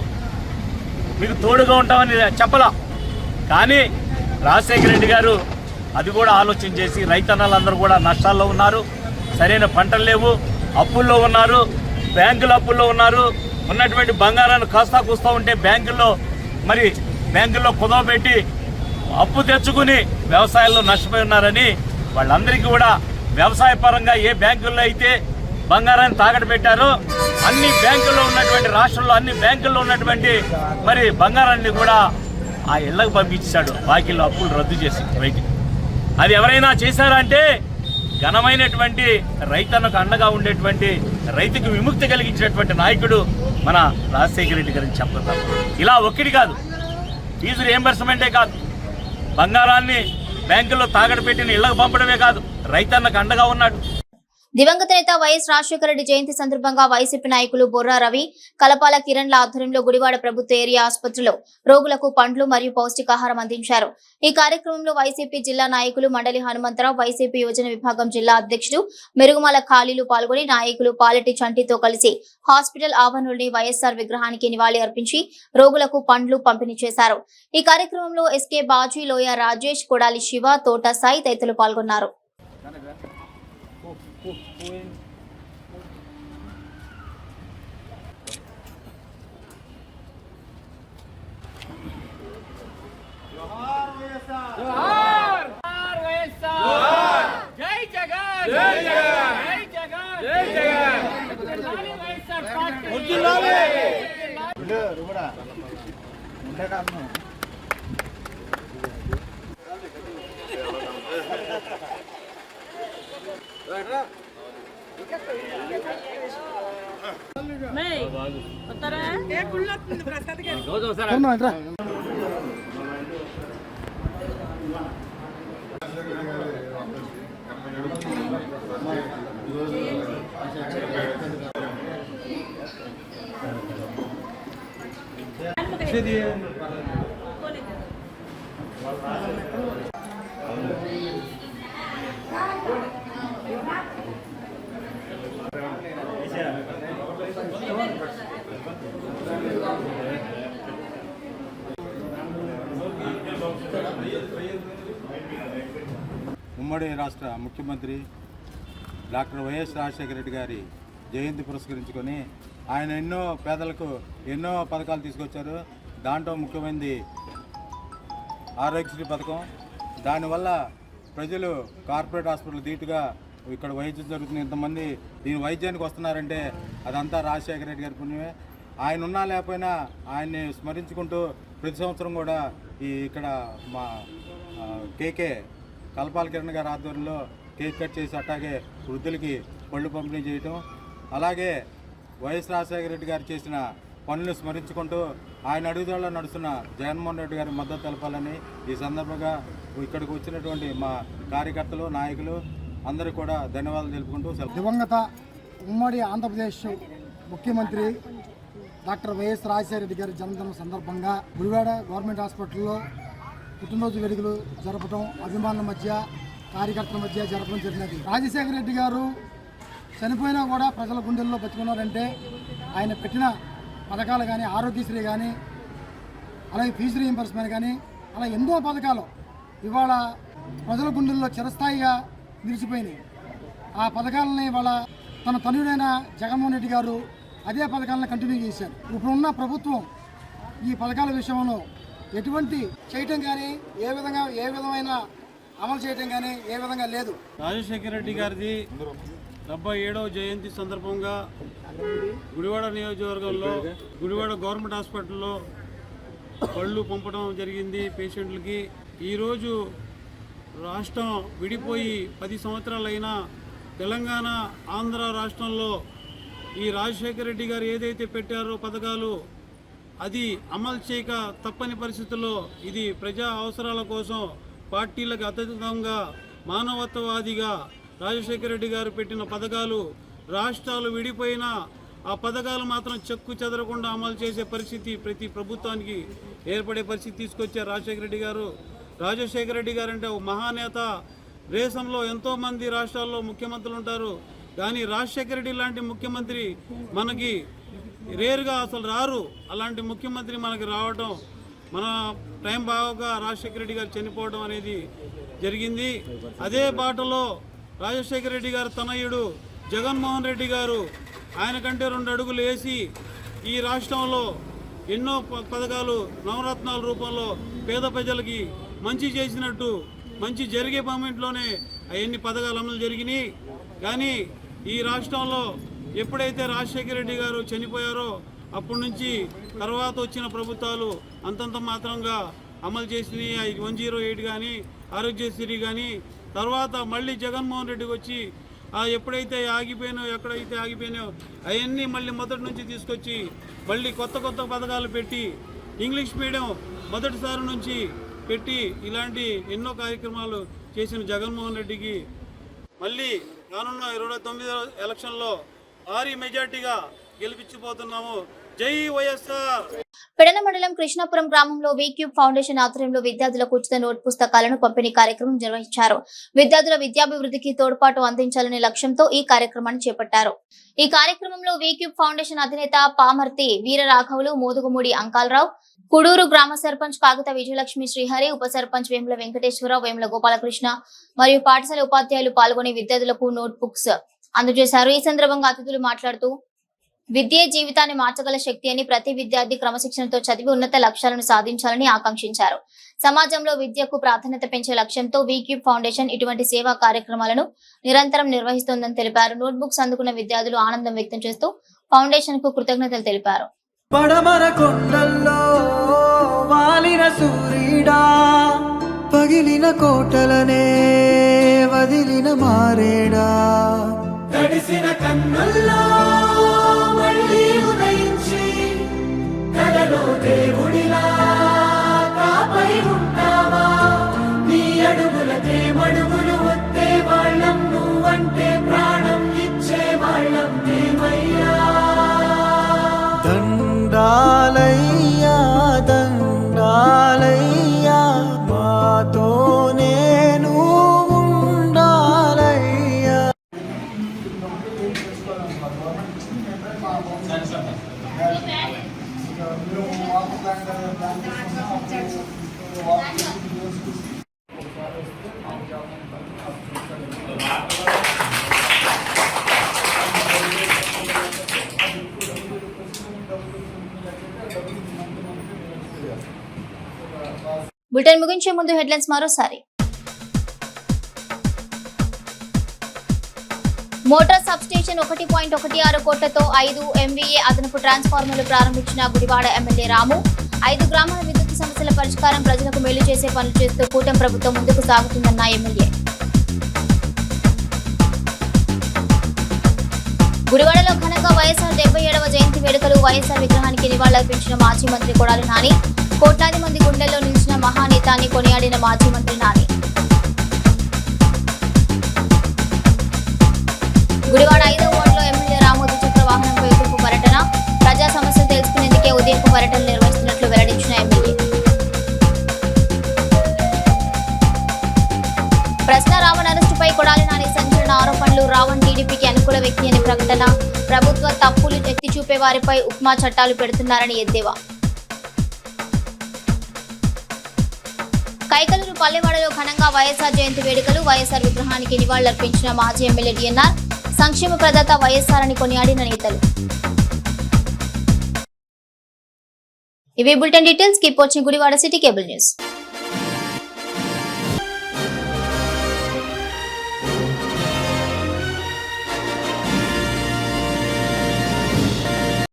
మీకు తోడుగా ఉంటామని చెప్పలా. కానీ రాజశేఖర రెడ్డి గారు అది కూడా ఆలోచన చేసి రైతన్నలందరూ కూడా నష్టాల్లో ఉన్నారు, సరైన పంటలు లేవు, అప్పుల్లో ఉన్నారు, బ్యాంకుల అప్పుల్లో ఉన్నారు. ఉన్నటువంటి బంగారాన్ని కాస్తా కూస్తా ఉంటే బ్యాంకుల్లో కుదవబెట్టి అప్పు తెచ్చుకుని వ్యవసాయంలో నష్టపోయి ఉన్నారని వాళ్ళందరికీ కూడా వ్యవసాయ పరంగా ఏ బ్యాంకుల్లో అయితే బంగారాన్ని తాకట్టు పెట్టారో అన్ని బ్యాంకుల్లో ఉన్నటువంటి రాష్ట్రంలో అన్ని బ్యాంకుల్లో ఉన్నటువంటి బంగారాన్ని కూడా ఆ ఇళ్లకు పంపించాడు. బాకీల్లో అప్పులు రద్దు చేసి అది ఎవరైనా చేశారంటే ఘనమైనటువంటి రైతన్నకు అండగా ఉండేటువంటి రైతుకు విముక్తి కలిగించినటువంటి నాయకుడు మన రాజశేఖర రెడ్డి గారిని చెప్పడం. ఇలా ఒక్కటి కాదు, ఫీజు రియంబర్స్మెంటే కాదు, బంగారాన్ని బ్యాంకుల్లో తాకట్టు పెట్టిన ఇళ్లకు పంపడమే కాదు, రైతన్నకు అండగా ఉన్నాడు. దివంగత నేత వైఎస్ రాజశేఖర రెడ్డి జయంతి సందర్భంగా వైసీపీ నాయకులు బొర్రా రవి, కలపాల కిరణ్ల ఆధ్వర్యంలో గుడివాడ ప్రభుత్వ ఏరియా ఆసుపత్రిలో రోగులకు పండ్లు మరియు పౌష్టికాహారం అందించారు. ఈ కార్యక్రమంలో వైసీపీ జిల్లా నాయకులు మండలి హనుమంతరావు, వైసీపీ యువజన విభాగం జిల్లా అధ్యక్షుడు మెరుగుమల ఖాళీలు పాల్గొని నాయకులు పాలెటి చంటితో కలిసి హాస్పిటల్ ఆవరణలోని వైఎస్ఆర్ విగ్రహానికి నివాళి అర్పించి రోగులకు పండ్లు పంపిణీ చేశారు. ఈ కార్యక్రమంలో ఎస్కే బాజీ, లోయ రాజేష్, కొడాలి శివ, తోట సాయి తదితరులు పాల్గొన్నారు. ఉమ్మడి రాష్ట్ర ముఖ్యమంత్రి డాక్టర్ వైఎస్ రాజశేఖర రెడ్డి గారి జయంతి పురస్కరించుకొని ఆయన ఎన్నో పేదలకు ఎన్నో పథకాలు తీసుకొచ్చారు. దాంట్లో ముఖ్యమైనది ఆరోగ్యశ్రీ పథకం. దానివల్ల ప్రజలు కార్పొరేట్ హాస్పిటల్ ధీటుగా ఇక్కడ వైద్యం జరుగుతుంది. ఇంతమంది దీని వైద్యానికి వస్తున్నారంటే అదంతా రాజశేఖర రెడ్డి గారి పుణ్యమే. ఆయన ఉన్నా లేకపోయినా ఆయన్ని స్మరించుకుంటూ ప్రతి సంవత్సరం కూడా ఇక్కడ మా కేకే కలపాల కిరణ్ గారి ఆధ్వర్యంలో కేక్ కట్ చేసి అట్లాగే వృద్ధులకి పళ్ళు పంపిణీ చేయటం, అలాగే వైఎస్ రాజశేఖర రెడ్డి గారు చేసిన పనులను స్మరించుకుంటూ ఆయన అడుగుదలలో నడుస్తున్న జగన్మోహన్ రెడ్డి గారికి మద్దతు తెలపాలని ఈ సందర్భంగా ఇక్కడికి వచ్చినటువంటి మా కార్యకర్తలు, నాయకులు అందరూ కూడా ధన్యవాదాలు తెలుపుకుంటూ దివంగత ఉమ్మడి ఆంధ్రప్రదేశ్ ముఖ్యమంత్రి డాక్టర్ వైఎస్ రాజశేఖర రెడ్డి గారి జన్మదినం సందర్భంగా గుడివాడ గవర్నమెంట్ హాస్పిటల్లో పుట్టినరోజు వేడుకలు జరపడం అభిమానుల మధ్య, కార్యకర్తల మధ్య జరపడం జరిగినది. రాజశేఖర రెడ్డి గారు చనిపోయినా కూడా ప్రజల గుండెల్లో బతుకున్నారంటే ఆయన పెట్టిన పథకాలు కానీ, ఆరోగ్యశ్రీ కానీ, అలాగే ఫీజు రీయింబర్స్మెంట్ కానీ, అలా ఎన్నో పథకాలు ఇవాళ ప్రజల గుండెల్లో చిరస్థాయిగా నిలిచిపోయినాయి. ఆ పథకాలని వాళ్ళ తన తనయుడైన జగన్మోహన్ రెడ్డి గారు అదే పథకాలను కంటిన్యూ చేశారు. ఇప్పుడున్న ప్రభుత్వం ఈ పథకాల విషయంలో ఎటువంటి చేయటం కానీ, ఏ విధమైన అమలు చేయటం కానీ ఏ విధంగా లేదు. రాజశేఖర రెడ్డి గారిది 77వ జయంతి సందర్భంగా గుడివాడ నియోజకవర్గంలో గుడివాడ గవర్నమెంట్ హాస్పిటల్లో పళ్ళు పంపడం జరిగింది పేషెంట్లకి. ఈరోజు రాష్ట్రం విడిపోయి 10 సంవత్సరాలైనా తెలంగాణ, ఆంధ్ర రాష్ట్రంలో ఈ రాజశేఖర రెడ్డి గారు ఏదైతే పెట్టారో పథకాలు అది అమలు చేయక తప్పని పరిస్థితుల్లో ఇది ప్రజా అవసరాల కోసం పార్టీలకు అతీతంగా మానవత్వవాదిగా రాజశేఖర రెడ్డి గారు పెట్టిన పథకాలు రాష్ట్రాలు విడిపోయినా ఆ పథకాలు మాత్రం చెక్కు చెదరకుండా అమలు చేసే పరిస్థితి ప్రతి ప్రభుత్వానికి ఏర్పడే పరిస్థితి తీసుకొచ్చారు రాజశేఖర రెడ్డి గారు. రాజశేఖర రెడ్డి గారు అంటే ఒక మహానేత. దేశంలో ఎంతోమంది రాష్ట్రాల్లో ముఖ్యమంత్రులు ఉంటారు, కానీ రాజశేఖర రెడ్డి లాంటి ముఖ్యమంత్రి మనకి రేరుగా అసలు రారు. అలాంటి ముఖ్యమంత్రి మనకి రావడం, మన టైం బాగా రాజశేఖర రెడ్డి గారు చనిపోవడం అనేది జరిగింది. అదే బాటలో రాజశేఖర రెడ్డి గారు తనయుడు జగన్మోహన్ రెడ్డి గారు ఆయన కంటే 2 అడుగులు వేసి ఈ రాష్ట్రంలో ఎన్నో పథకాలు నవరత్నాల రూపంలో పేద ప్రజలకి మంచి చేసినట్టు, మంచి జరిగే మూమెంట్లోనే అవన్నీ పథకాలు అమలు జరిగినాయి. కానీ ఈ రాష్ట్రంలో ఎప్పుడైతే రాజశేఖర రెడ్డి గారు చనిపోయారో అప్పటి నుంచి తర్వాత వచ్చిన ప్రభుత్వాలు అంతంత మాత్రంగా అమలు చేసినాయి. 108 కానీ, ఆరోగ్యశ్రీ కానీ, తర్వాత మళ్ళీ జగన్మోహన్ రెడ్డికి వచ్చి ఎప్పుడైతే ఆగిపోయినాయో, ఎక్కడైతే ఆగిపోయినాయో అవన్నీ మళ్ళీ మొదటి నుంచి తీసుకొచ్చి మళ్ళీ కొత్త పథకాలు పెట్టి ఇంగ్లీష్ మీడియం మొదటిసారి నుంచి పెట్టి ఇలాంటి ఎన్నో కార్యక్రమాలు చేసిన జగన్మోహన్ రెడ్డికి మళ్ళీ రానున్న 29వ ఎలక్షన్లో భారీ మెజార్టీగా గెలిపించిపోతున్నాము. జై వైఎస్ఆర్. పెడన మండలం కృష్ణాపురం గ్రామంలో వీక్యూబ్ ఫౌండేషన్ ఆధ్వర్యంలో విద్యార్థులకు ఉచిత నోట్ పుస్తకాలను పంపిణీ కార్యక్రమం నిర్వహించారు. విద్యార్థుల విద్యాభివృద్ధికి తోడ్పాటు అందించాలనే లక్ష్యంతో ఈ కార్యక్రమాన్ని చేపట్టారు. ఈ కార్యక్రమంలో వీక్యూబ్ ఫౌండేషన్ అధినేత పామర్తి వీరరాఘవులు, మోదుగుమూడి అంకాలరావు, కుడూరు గ్రామ సర్పంచ్ కాగిత విజయలక్ష్మి శ్రీహరి, ఉప సర్పంచ్ వేముల వెంకటేశ్వరరావు, వేముల గోపాలకృష్ణ మరియు పాఠశాల ఉపాధ్యాయులు పాల్గొని విద్యార్థులకు నోట్ బుక్స్ అందజేశారు. ఈ సందర్భంగా అతిథులు మాట్లాడుతూ విద్యే జీవితాన్ని మార్చగల శక్తి అని, ప్రతి విద్యార్థి క్రమశిక్షణతో చదివి ఉన్నత లక్ష్యాలను సాధించాలని ఆకాంక్షించారు. సమాజంలో విద్యకు ప్రాధాన్యత పెంచే లక్ష్యంతో వీక్యూబ్ ఫౌండేషన్ ఇటువంటి సేవా కార్యక్రమాలను నిరంతరం నిర్వహిస్తోందని తెలిపారు. నోట్ బుక్స్ అందుకున్న విద్యార్థులు ఆనందం వ్యక్తం చేస్తూ ఫౌండేషన్ కు కృతజ్ఞతలు తెలిపారు. పడమర కొండల్లో వాలిన సూర్యుడా, పగిలిన కోటలనే వదిలిన మారేడా, తడిసిన కన్నుల్లో మళ్ళీ ఉదయించి కలలో దేవుడిలా కాపై ఉంటావా, నీ అడుగులకే మడుగులు వత్తే వాళ్ళం, నువ్వంటే ప్రాణం ఇచ్చే వాళ్ళం మేమయ్యా. దండాలయ్యా దండాలయ్యా, మాతో నేను ఉండాలయ్యా. బులెటిన్ ముగించే ముందు హెడ్లైన్స్ మరోసారి. మోటార్ సబ్ స్టేషన్ 1.16 కోట్లతో 5 MVA అదనపు ట్రాన్స్ఫార్మర్లు ప్రారంభించిన గుడివాడ ఎమ్మెల్యే రాము. 5 గ్రామాల విద్యుత్ సమస్యల పరిష్కారం, ప్రజలకు మేలు చేసే పనులు చేస్తూ కూటమి ప్రభుత్వం ముందుకు సాగుతుందన్న ఎమ్మెల్యే. గుడివాడలో ఘనంగా వైఎస్ఆర్ 77వ జయంతి వేడుకలు. వైఎస్ఆర్ విగ్రహానికి నివాళులర్పించిన మాజీ మంత్రి కొడాలి నాని. కోట్లాది మంది గుండెల్లో నిలిచిన మహానేతాన్ని కొనియాడిన మాజీ మంత్రి నాని. గుడివాడ 5వ వార్డులో ఎమ్మెల్యే రాము ద్విచక్ర వాహనంపై ఊరేగింపు పర్యటన. ప్రజా సమస్యలు తెలుసుకునేందుకే ఉదయపు పర్యటనలు నిర్వహిస్తున్నట్లు వెల్లడించిన ఎమ్మెల్యే. ప్రశ్న రావణ్ అరెస్టుపై కొడాలి నాని సంచలన ఆరోపణలు. రావణ్ టీడీపీకి అనుకూల వ్యక్తి అని ప్రకటన. ప్రభుత్వ తప్పులు ఎత్తి చూపే వారిపై ఉప్మా చట్టాలు పెడుతున్నారని ఎద్దేవా. కైకలూరు పల్లెవాడలో ఘనంగా వైఎస్ఆర్ జయంతి వేడుకలు. వైఎస్ఆర్ విగ్రహానికి నివాళులర్పించిన మాజీ ఎమ్మెల్యే డిఎన్ఆర్. సంక్షేమ ప్రదాత వైఎస్ఆర్ అని కొనియాడిన నేతలు. ఇవి bulletin details. Keep watching Gudivada city cable news.